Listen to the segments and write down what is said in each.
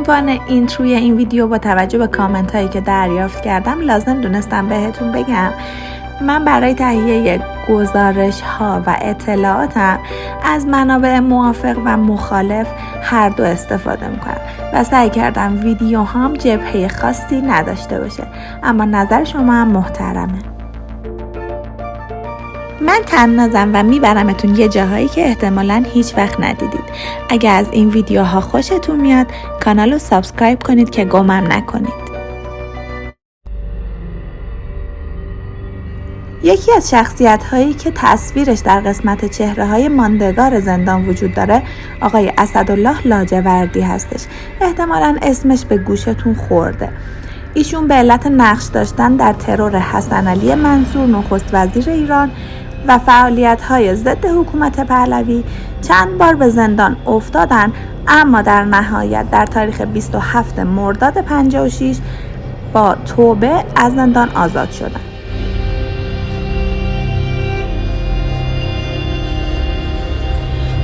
عنوان اینتروی این ویدیو با توجه به کامنت هایی که دریافت کردم لازم دونستم بهتون بگم من برای تهیه گزارش ها و اطلاعاتم از منابع موافق و مخالف هر دو استفاده میکنم و سعی کردم ویدیو هم جبهه خاصی نداشته باشه، اما نظر شما هم محترمه. من طنازم و میبرمتون یه جاهایی که احتمالاً هیچ وقت ندیدید. اگه از این ویدیوها خوشتون میاد کانال رو سابسکرایب کنید که گمم نکنید. یکی از شخصیت هایی که تصویرش در قسمت چهره های ماندگار زندان وجود داره آقای اسدالله لاجوردی هستش. احتمالاً اسمش به گوشتون خورده. ایشون به علت نقش داشتن در ترور حسن علی منصور نخست وزیر ایران و فعالیت‌های ضد حکومت پهلوی چند بار به زندان افتادن، اما در نهایت در تاریخ 27 مرداد 56 با توبه از زندان آزاد شدند.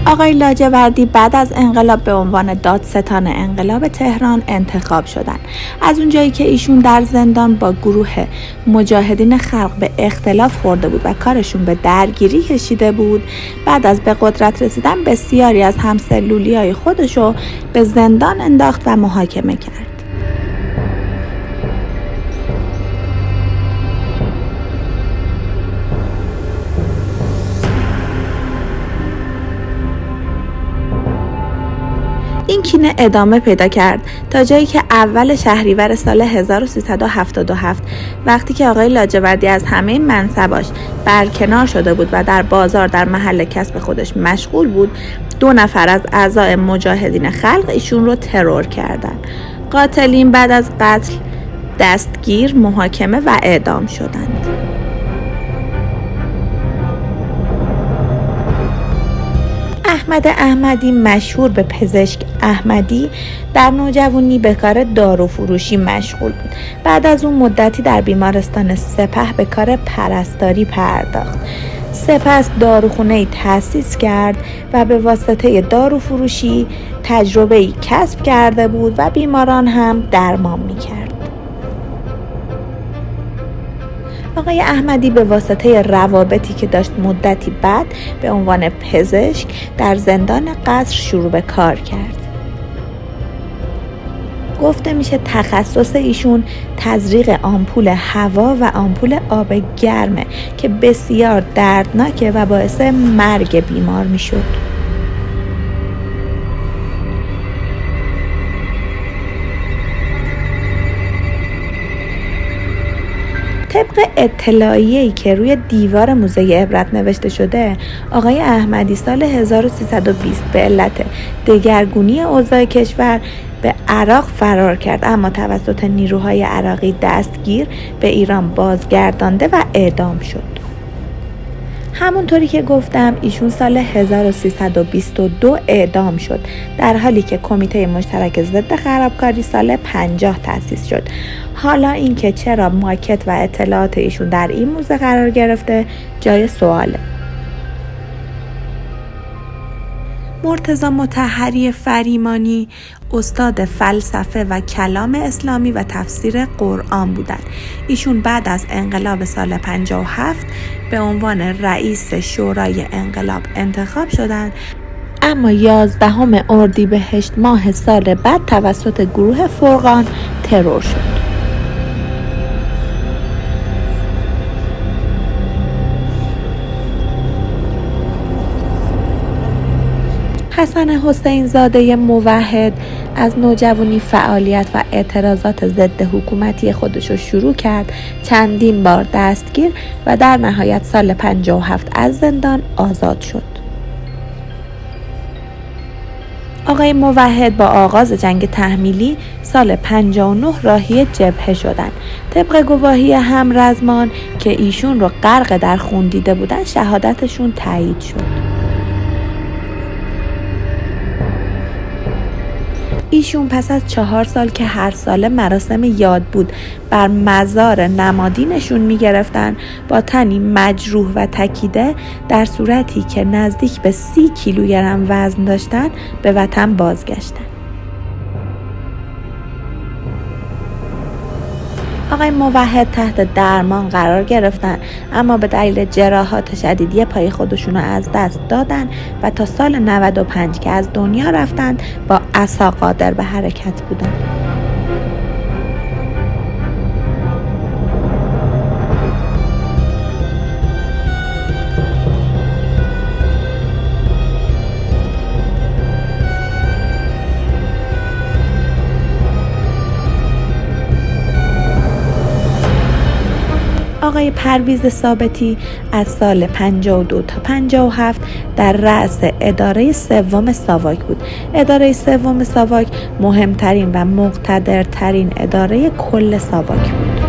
آقای لاجوردی بعد از انقلاب به عنوان دادستان انقلاب تهران انتخاب شدند. از اونجایی که ایشون در زندان با گروه مجاهدین خلق به اختلاف خورده بود و کارشون به درگیری کشیده بود، بعد از به قدرت رسیدن بسیاری از همسلولیای خودشو به زندان انداخت و محاکمه کرد. این کینه ادامه پیدا کرد تا جایی که اول شهریور سال 1377 وقتی که آقای لاجوردی از همه منصباش برکنار شده بود و در بازار در محل کسب خودش مشغول بود، 2 نفر از اعضای مجاهدین خلق ایشون رو ترور کردند. قاتلین بعد از قتل دستگیر، محاکمه و اعدام شدند. احمد احمدی مشهور به پزشک احمدی در نوجوانی به کار داروفروشی مشغول بود. بعد از اون مدتی در بیمارستان سپه به کار پرستاری پرداخت. سپس داروخونه‌ای تأسیس کرد و به واسطه داروفروشی تجربه‌ای کسب کرده بود و بیماران هم درمان می‌کرد. آقای احمدی به واسطه روابطی که داشت مدتی بعد به عنوان پزشک در زندان قصر شروع به کار کرد. گفته میشه تخصص ایشون تزریق آمپول هوا و آمپول آب گرمه که بسیار دردناکه و باعث مرگ بیمار میشد. طبق اطلاعیه‌ای که روی دیوار موزه عبرت نوشته شده، آقای احمدی سال 1320 به علت دگرگونی اوضاع کشور به عراق فرار کرد، اما توسط نیروهای عراقی دستگیر به ایران بازگردانده و اعدام شد. همونطوری که گفتم ایشون سال 1322 اعدام شد، در حالی که کمیته مشترک ضد خرابکاری سال 50 تأسیس شد. حالا اینکه چرا ماکت و اطلاعات ایشون در این موزه قرار گرفته جای سواله. مرتضی مطهری فریمانی استاد فلسفه و کلام اسلامی و تفسیر قرآن بودند. ایشون بعد از انقلاب سال 57 به عنوان رئیس شورای انقلاب انتخاب شدند، اما 11 اردیبهشت ماه سال بعد توسط گروه فرقان ترور شد. حسن حسین زاده موحد از نوجوانی فعالیت و اعتراضات ضد حکومتی خودش رو شروع کرد، چندین بار دستگیر و در نهایت سال 57 از زندان آزاد شد. آقای موحد با آغاز جنگ تحمیلی سال 59 راهی جبهه شدند. طبق گواهی همرزمان که ایشون رو غرق در خون دیده بودن، شهادتشون تایید شد. ایشون پس از 4 سال که هر ساله مراسم یاد بود بر مزار نمادینشون میگرفتن، با تنی مجروح و تکیده در صورتی که نزدیک به 30 کیلوگرم وزن داشتن به وطن بازگشتن. آقای موحد تحت درمان قرار گرفتن، اما به دلیل جراحات شدیدی پای خودشون رو از دست دادن و تا سال 95 که از دنیا رفتن با عصا قادر به حرکت بودن. آقای پرویز ثابتی از سال 52 تا 57 در رأس اداره سوم ساواک بود. اداره سوم ساواک مهمترین و مقتدرترین اداره کل ساواک بود.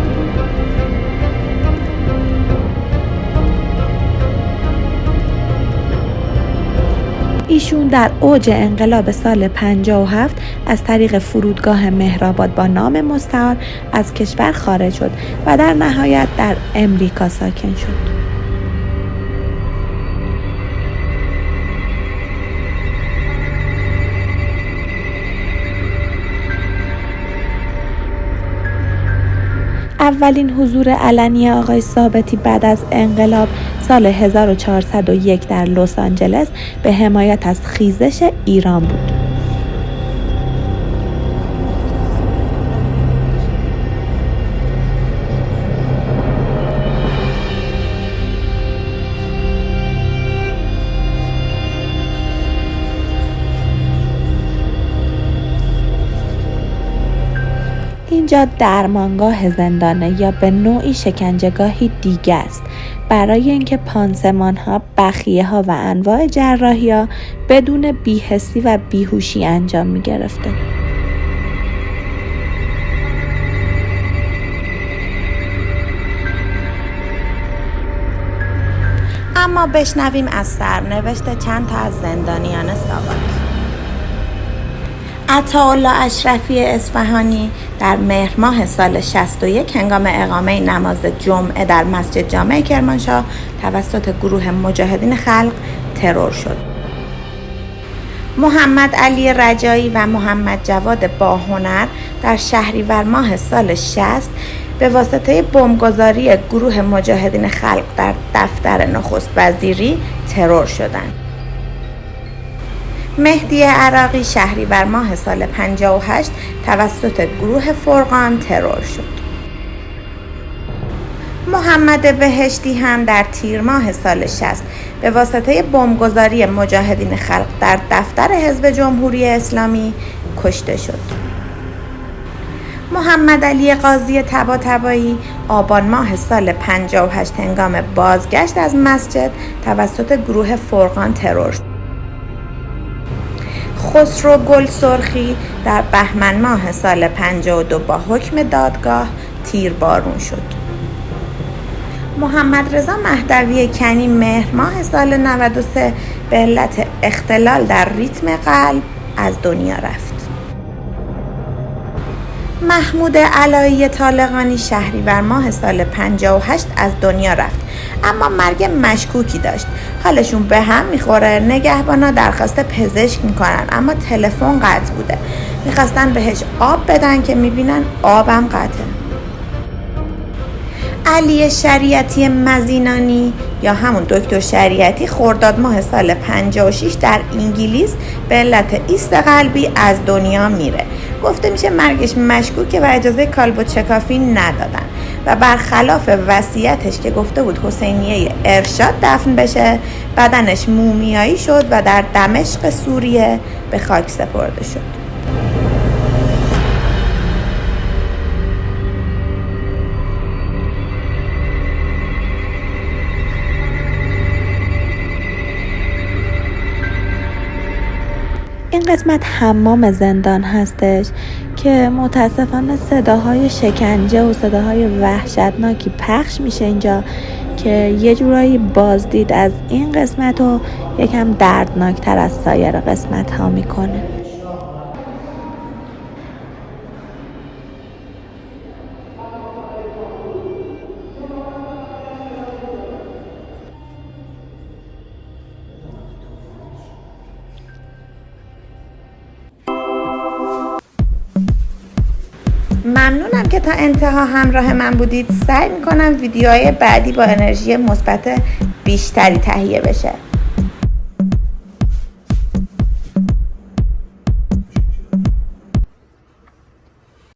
ایشون در اوج انقلاب سال 57 از طریق فرودگاه مهرآباد با نام مستعار از کشور خارج شد و در نهایت در امریکا ساکن شد. اولین حضور علنی آقای ثابتی بعد از انقلاب سال 1401 در لس آنجلس به حمایت از خیزش ایران بود. اینجا درمانگاه زندانه یا به نوعی شکنجهگاهی دیگه است برای اینکه پانسمان‌ها، بخیه‌ها و انواع جراحی‌ها بدون بی‌حسی و بیهوشی انجام می‌گرفته. اما بشنویم از سرنوشت چند تا از زندانیان ساواک. عطاالله اشرفی اصفهانی در مهر ماه سال 61 هنگام اقامه نماز جمعه در مسجد جامع کرمانشاه توسط گروه مجاهدین خلق ترور شد. محمد علی رجایی و محمد جواد باهنر در شهریور ماه سال 60 به واسطه بمبگذاری گروه مجاهدین خلق در دفتر نخست وزیری ترور شدند. مهدی عراقی شهریور ماه سال 58 توسط گروه فرقان ترور شد. محمد بهشتی هم در تیر ماه سال 60 به واسطه بمبگذاری مجاهدین خلق در دفتر حزب جمهوری اسلامی کشته شد. محمد علی قاضی طباطبایی آبان ماه سال 58 هنگام بازگشت از مسجد توسط گروه فرقان ترور شد. خسرو گل سرخی در بهمن ماه سال 52 با حکم دادگاه تیربارون شد. محمد رضا مهدوی کنی مهر ماه سال 93 به علت اختلال در ریتم قلب از دنیا رفت. محمود علایی طالقانی شهریور ماه سال 58 از دنیا رفت، اما مرگ مشکوکی داشت. حالشون به هم میخوره، نگهبانا درخواست پزشک میکنن اما تلفن قطع بوده. میخواستن بهش آب بدن که میبینن آبم قطعه. علی شریعتی مزینانی یا همون دکتر شریعتی خرداد ماه سال 56 در انگلیس به علت ایست قلبی از دنیا میره. گفته میشه مرگش مشکوکه و اجازه کالبد شکافی ندادن و برخلاف وصیتش که گفته بود حسینیه ارشاد دفن بشه، بدنش مومیایی شد و در دمشق سوریه به خاک سپرده شد. این قسمت حمام زندان هستش که متاسفانه صداهای شکنجه و صداهای وحشتناکی پخش میشه اینجا که یه جورایی بازدید از این قسمت رو یکم دردناکتر از سایر قسمت ها میکنه. ممنونم که تا انتها همراه من بودید. سعی میکنم ویدیوهای بعدی با انرژی مثبت بیشتری تهیه بشه.